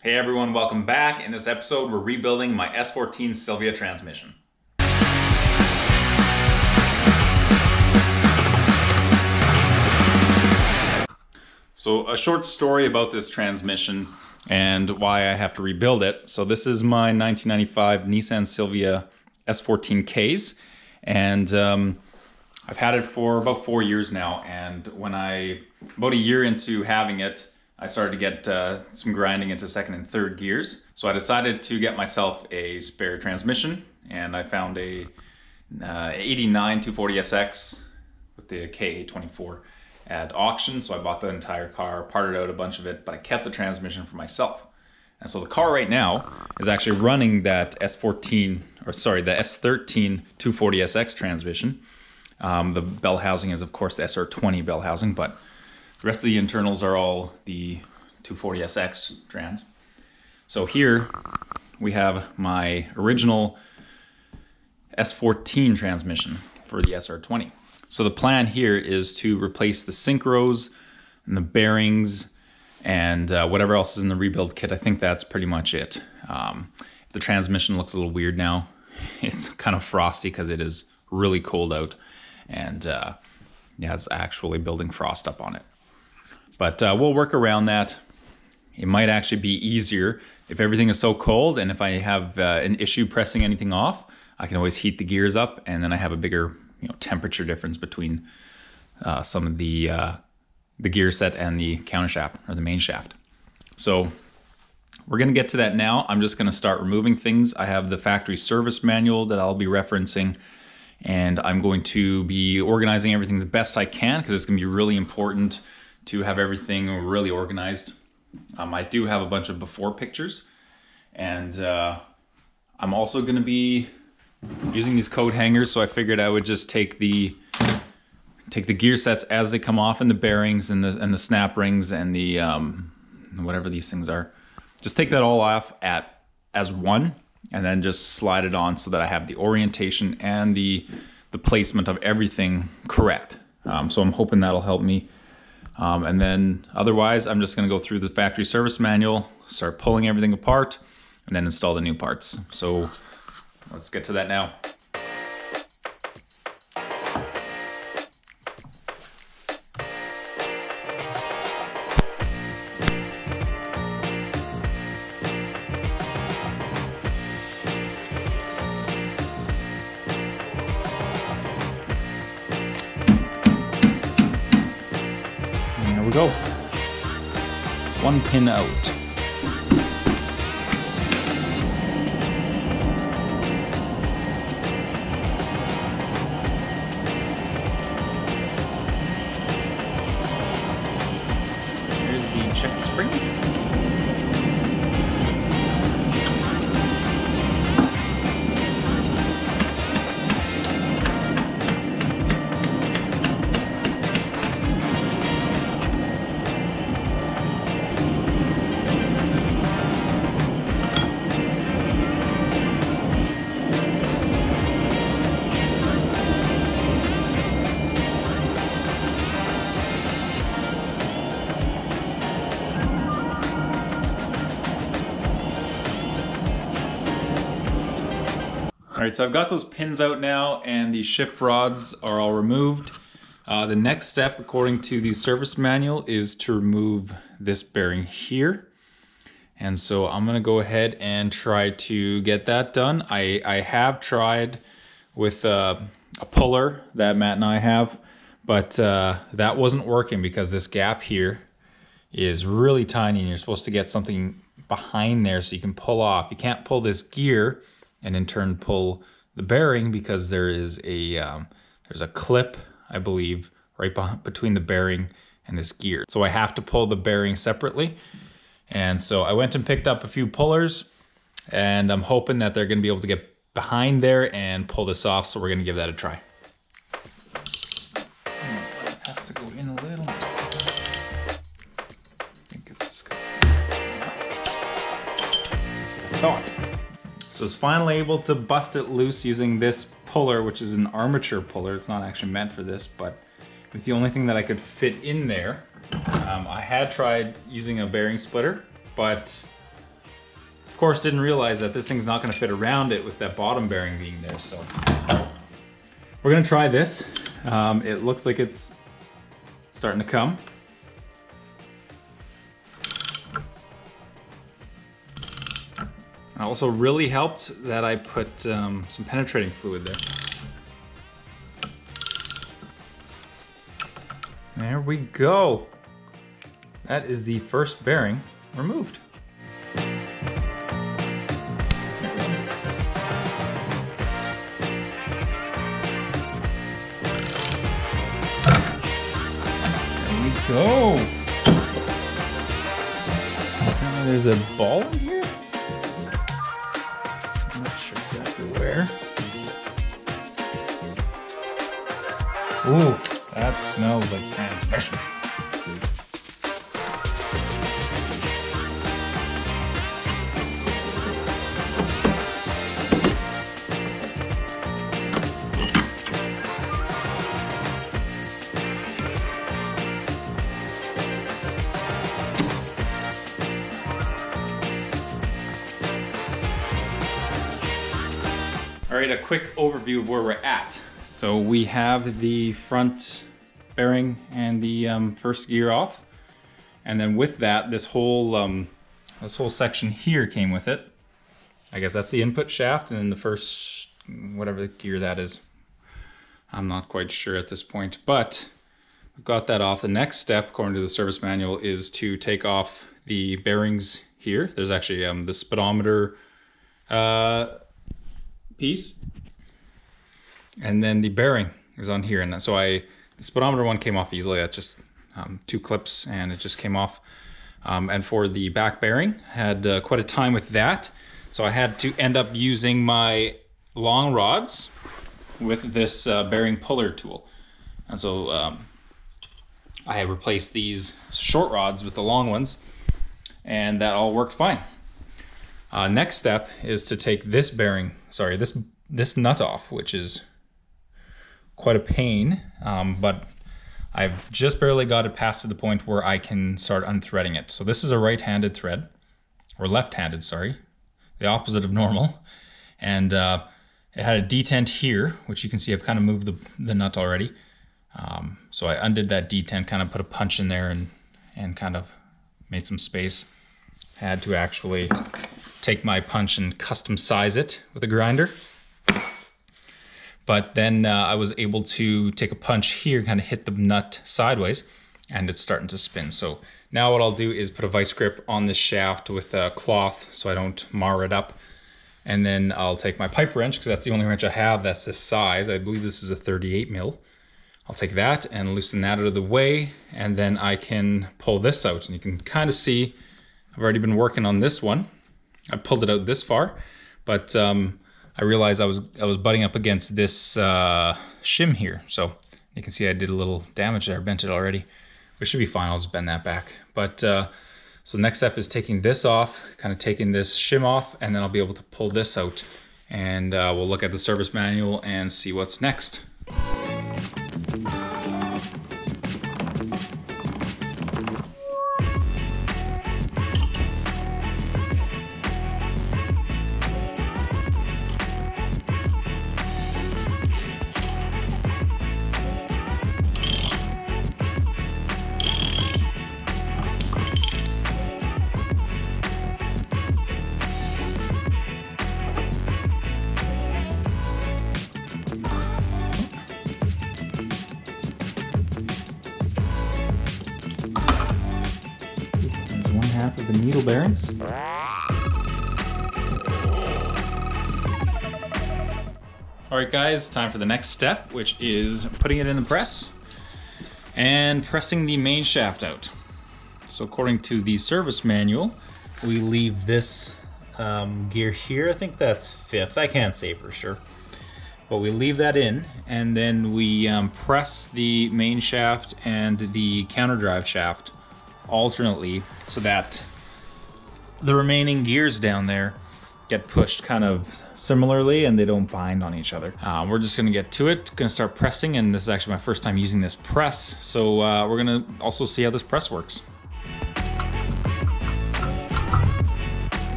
Hey everyone, welcome back. In this episode, we're rebuilding my S14 Silvia transmission. So a short story about this transmission and why I have to rebuild it. So this is my 1995 Nissan Silvia S14Ks, and I've had it for about 4 years now. And about a year into having it, I started to get some grinding into second and third gears. So I decided to get myself a spare transmission, and I found a 89 240SX with the KA24 at auction. So I bought the entire car, parted out a bunch of it, but I kept the transmission for myself. And so the car right now is actually running that the S13 240SX transmission. The bell housing is of course the SR20 bell housing, but the rest of the internals are all the 240SX trans. So here we have my original S14 transmission for the SR20. So the plan here is to replace the synchros and the bearings and whatever else is in the rebuild kit. I think that's pretty much it. If the transmission looks a little weird now, it's kind of frosty because it is really cold out, and yeah, it's actually building frost up on it. But we'll work around that. It might actually be easier if everything is so cold, and if I have an issue pressing anything off, I can always heat the gears up, and then I have a bigger temperature difference between some of the gear set and the countershaft or the main shaft. So we're gonna get to that now. I'm just gonna start removing things. I have the factory service manual that I'll be referencing, and I'm going to be organizing everything the best I can because it's gonna be really important to have everything really organized. I do have a bunch of before pictures, and I'm also gonna be using these coat hangers, so I figured I would just take the gear sets as they come off, and the bearings and the snap rings and the whatever these things are. Just take that all off as one, and then just slide it on so that I have the orientation and the placement of everything correct. So I'm hoping that'll help me. And then otherwise, I'm just gonna go through the factory service manual, start pulling everything apart, and then install the new parts. So let's get to that now. There we go. One pin out. Here's the check spring. All right, so I've got those pins out now, and the shift rods are all removed. The next step, according to the service manual, is to remove this bearing here. And so I'm gonna go ahead and try to get that done. I have tried with a puller that Matt and I have, but that wasn't working because this gap here is really tiny, and you're supposed to get something behind there so you can pull off. You can't pull this gear and in turn pull the bearing because there is there's a clip, I believe, right between the bearing and this gear. So I have to pull the bearing separately. And so I went and picked up a few pullers, and I'm hoping that they're gonna be able to get behind there and pull this off, so we're gonna give that a try. It has to go in a little. I think it's just good. That's what I thought. So I was finally able to bust it loose using this puller, which is an armature puller. It's not actually meant for this, but it's the only thing that I could fit in there. I had tried using a bearing splitter, but course, didn't realize that this thing's not gonna fit around it with that bottom bearing being there, so. We're gonna try this. It looks like it's starting to come. It also really helped that I put some penetrating fluid there. There we go. That is the first bearing removed. There we go. There's a ball in here. I'm not sure exactly where. Ooh, that smells like transmission. All right, a quick overview of where we're at. So we have the front bearing and the first gear off. And then with that, this whole section here came with it. I guess that's the input shaft, and then the first, whatever the gear that is. I'm not quite sure at this point, but we've got that off. The next step, according to the service manual, is to take off the bearings here. There's actually the speedometer piece, and then the bearing is on here. And so the speedometer one came off easily. That's just 2 clips, and it just came off. And for the back bearing, had quite a time with that. So I had to end up using my long rods with this bearing puller tool. And so I had replaced these short rods with the long ones, and that all worked fine. Next step is to take this bearing, sorry, this nut off, which is quite a pain, but I've just barely got it past to the point where I can start unthreading it. So this is a right-handed thread, or left-handed, sorry, the opposite of normal. And it had a detent here, which you can see I've kind of moved the nut already. So I undid that detent, kind of put a punch in there and kind of made some space. Had to actually take my punch and custom size it with a grinder. But then I was able to take a punch here, kind of hit the nut sideways, and it's starting to spin. So now what I'll do is put a vice grip on this shaft with a cloth so I don't mar it up. And then I'll take my pipe wrench, because that's the only wrench I have that's this size. I believe this is a 38 mil. I'll take that and loosen that out of the way, and then I can pull this out. And you can kind of see I've already been working on this one. I pulled it out this far, but I realized I was butting up against this shim here. So you can see I did a little damage there, bent it already. But it should be fine, I'll just bend that back. But so next step is taking this off, kind of taking this shim off, and then I'll be able to pull this out. And we'll look at the service manual and see what's next. Half of the needle bearings. All right guys, time for the next step, which is putting it in the press and pressing the main shaft out. So according to the service manual, we leave this gear here. I think that's 5th, I can't say for sure. But we leave that in, and then we press the main shaft and the counter drive shaft alternately, so that the remaining gears down there get pushed kind of similarly and they don't bind on each other. We're just gonna get to it, gonna start pressing, and this is actually my first time using this press, so we're gonna also see how this press works.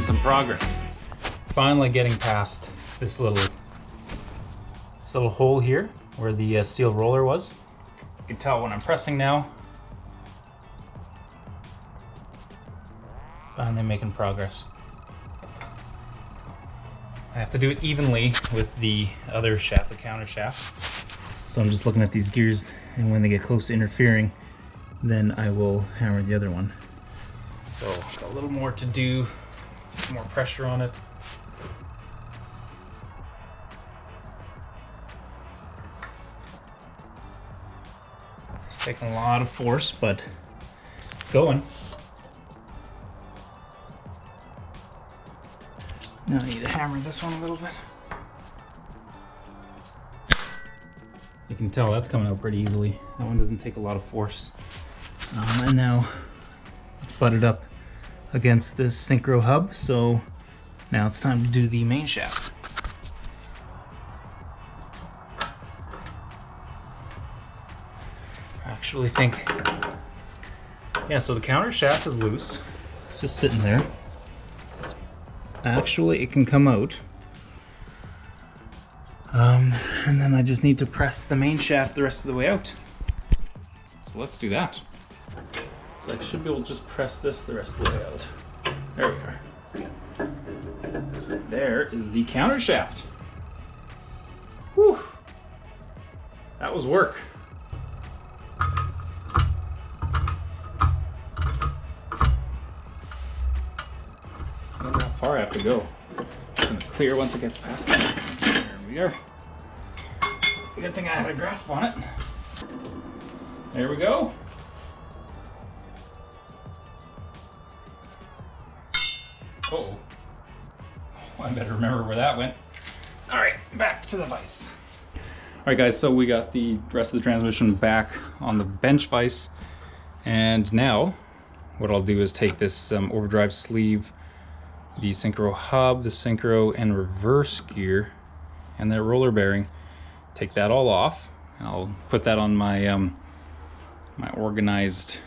some progress. Finally getting past this little hole here where the steel roller was. You can tell when I'm pressing now. Finally making progress. I have to do it evenly with the other shaft, the counter shaft. So I'm just looking at these gears, and when they get close to interfering, then I will hammer the other one. So got a little more to do, some more pressure on it. It's taking a lot of force, but it's going. Now I need to hammer this one a little bit. You can tell that's coming out pretty easily. That one doesn't take a lot of force. And now it's butted up against this synchro hub, so now it's time to do the main shaft. I actually think, yeah, so the counter shaft is loose. It's just sitting there. Actually, it can come out. And then I just need to press the main shaft the rest of the way out. So let's do that. So I should be able to just press this the rest of the way out. There we are. So there is the counter shaft. Whew. That was work. I wonder how far I have to go. It's gonna clear once it gets past that. There we are. Good thing I had a grasp on it. There we go. Uh-oh. Oh, I better remember where that went. All right, back to the vise. All right, guys, so we got the rest of the transmission back on the bench vise. And now what I'll do is take this overdrive sleeve, the synchro hub, the synchro and reverse gear, and that roller bearing. Take that all off. I'll put that on my my organized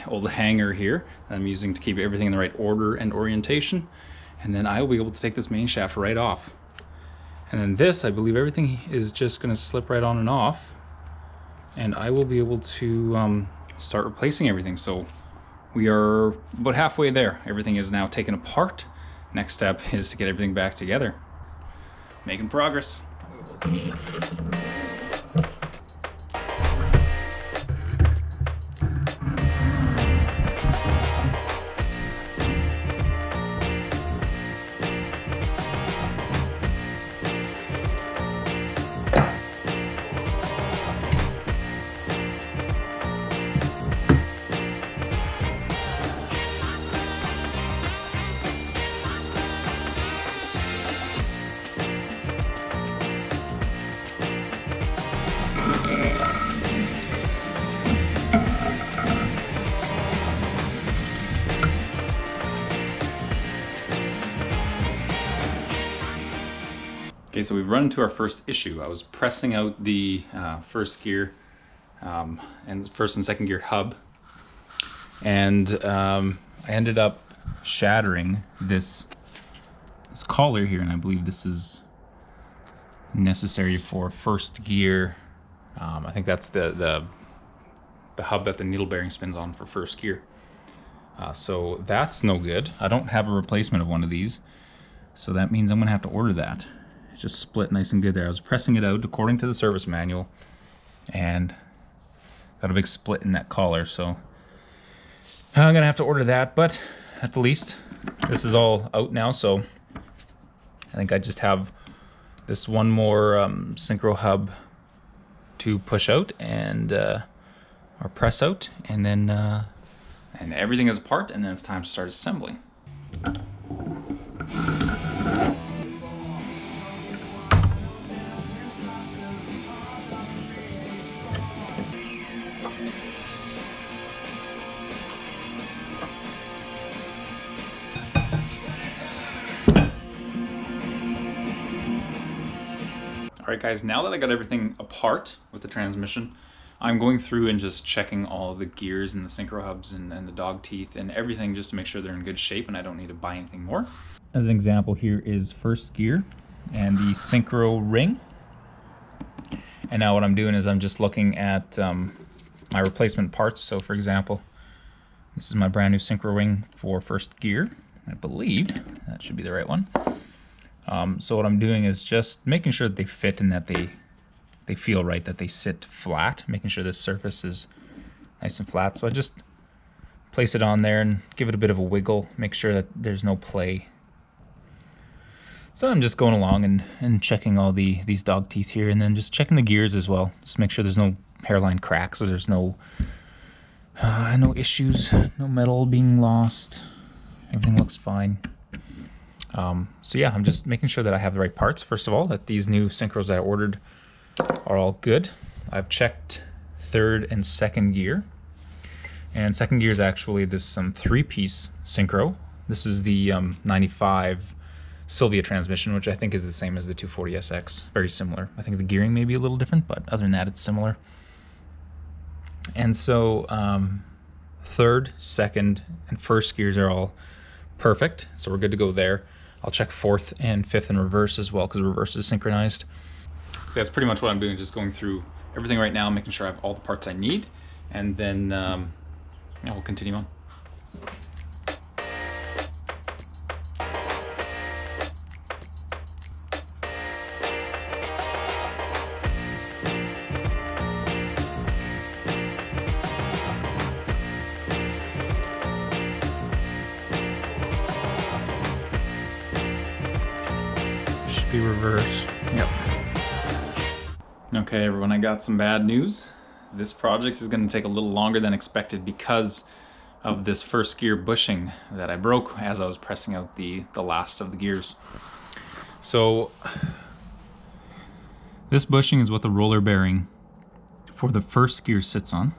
old hanger here that I'm using to keep everything in the right order and orientation. And then I will be able to take this main shaft right off. And then this, I believe everything is just going to slip right on and off. And I will be able to start replacing everything. So we are about halfway there. Everything is now taken apart. Next step is to get everything back together. Making progress. Okay, so we've run into our first issue. I was pressing out the first gear and first and second gear hub, and I ended up shattering this collar here, and I believe this is necessary for first gear. I think that's the hub that the needle bearing spins on for first gear. So that's no good. I don't have a replacement of one of these, so that means I'm gonna have to order that. It just split nice and good there. I was pressing it out according to the service manual and got a big split in that collar, so I'm gonna have to order that, but at the least this is all out now, so I think I just have this one more synchro hub to push out and or press out, and then and everything is apart, and then it's time to start assembling. Alright guys, now that I got everything apart with the transmission, I'm going through and just checking all the gears and the synchro hubs and the dog teeth and everything just to make sure they're in good shape and I don't need to buy anything more. as an example here is first gear and the synchro ring. And now what I'm doing is I'm just looking at my replacement parts. So for example, this is my brand new synchro ring for first gear. I believe that should be the right one. So what I'm doing is just making sure that they fit and that they feel right, that they sit flat, making sure this surface is nice and flat. So I just place it on there and give it a bit of a wiggle, make sure that there's no play. So I'm just going along and checking all these dog teeth here, and then just checking the gears as well. Just make sure there's no hairline cracks or there's no issues, no metal being lost. Everything looks fine. So yeah, I'm just making sure that I have the right parts. First of all, that these new synchros that I ordered are all good. I've checked third and second gear. And second gear is actually this 3-piece synchro. This is the 95 Sylvia transmission, which I think is the same as the 240SX. Very similar. I think the gearing may be a little different, but other than that, it's similar. And so third, second, and first gears are all perfect. So we're good to go there. I'll check fourth and fifth in reverse as well, because reverse is synchronized. So that's pretty much what I'm doing, just going through everything right now, making sure I have all the parts I need, and then yeah, we'll continue on. Should be reverse. Yep. Okay, everyone, I got some bad news. This project is going to take a little longer than expected because of this first gear bushing that I broke as I was pressing out the last of the gears. So this bushing is what the roller bearing for the first gear sits on.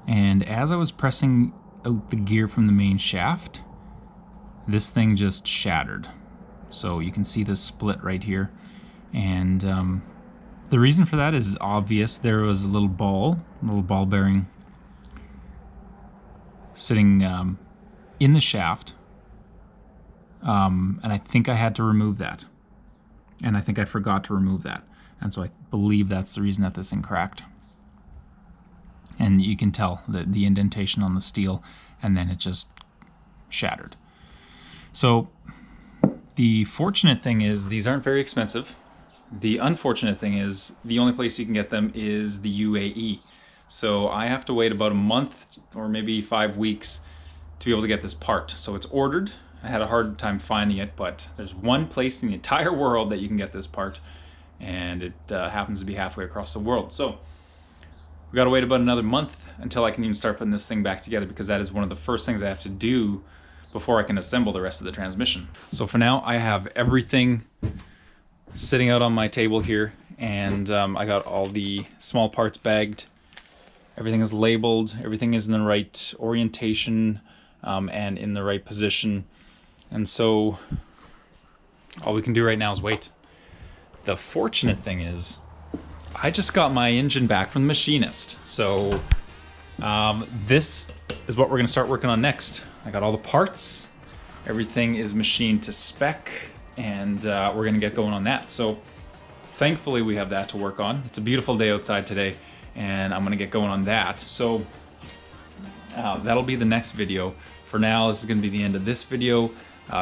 And as I was pressing out the gear from the main shaft, this thing just shattered. So you can see this split right here. And the reason for that is obvious. There was a little ball bearing sitting in the shaft, and I think I had to remove that, and I think I forgot to remove that, and so I believe that's the reason that this thing cracked. And you can tell the indentation on the steel, and then it just shattered. So the fortunate thing is these aren't very expensive. The unfortunate thing is the only place you can get them is the UAE. So I have to wait about a month or maybe 5 weeks to be able to get this part. So it's ordered. I had a hard time finding it, but there's one place in the entire world that you can get this part, and it happens to be halfway across the world. So we gotta wait about another month until I can even start putting this thing back together, because that is one of the first things I have to do before I can assemble the rest of the transmission. So for now, I have everything sitting out on my table here, and I got all the small parts bagged. Everything is labeled, everything is in the right orientation and in the right position. And so all we can do right now is wait. The fortunate thing is I just got my engine back from the machinist. So this is what we're gonna start working on next. I got all the parts, everything is machined to spec, and we're gonna get going on that. So thankfully we have that to work on. It's a beautiful day outside today, and I'm gonna get going on that. So that'll be the next video. For now, this is gonna be the end of this video.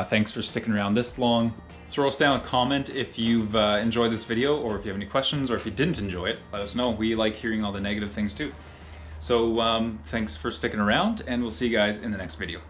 Thanks for sticking around this long. Throw us down a comment if you've enjoyed this video, or if you have any questions, or if you didn't enjoy it, let us know. We like hearing all the negative things too. So thanks for sticking around, and we'll see you guys in the next video.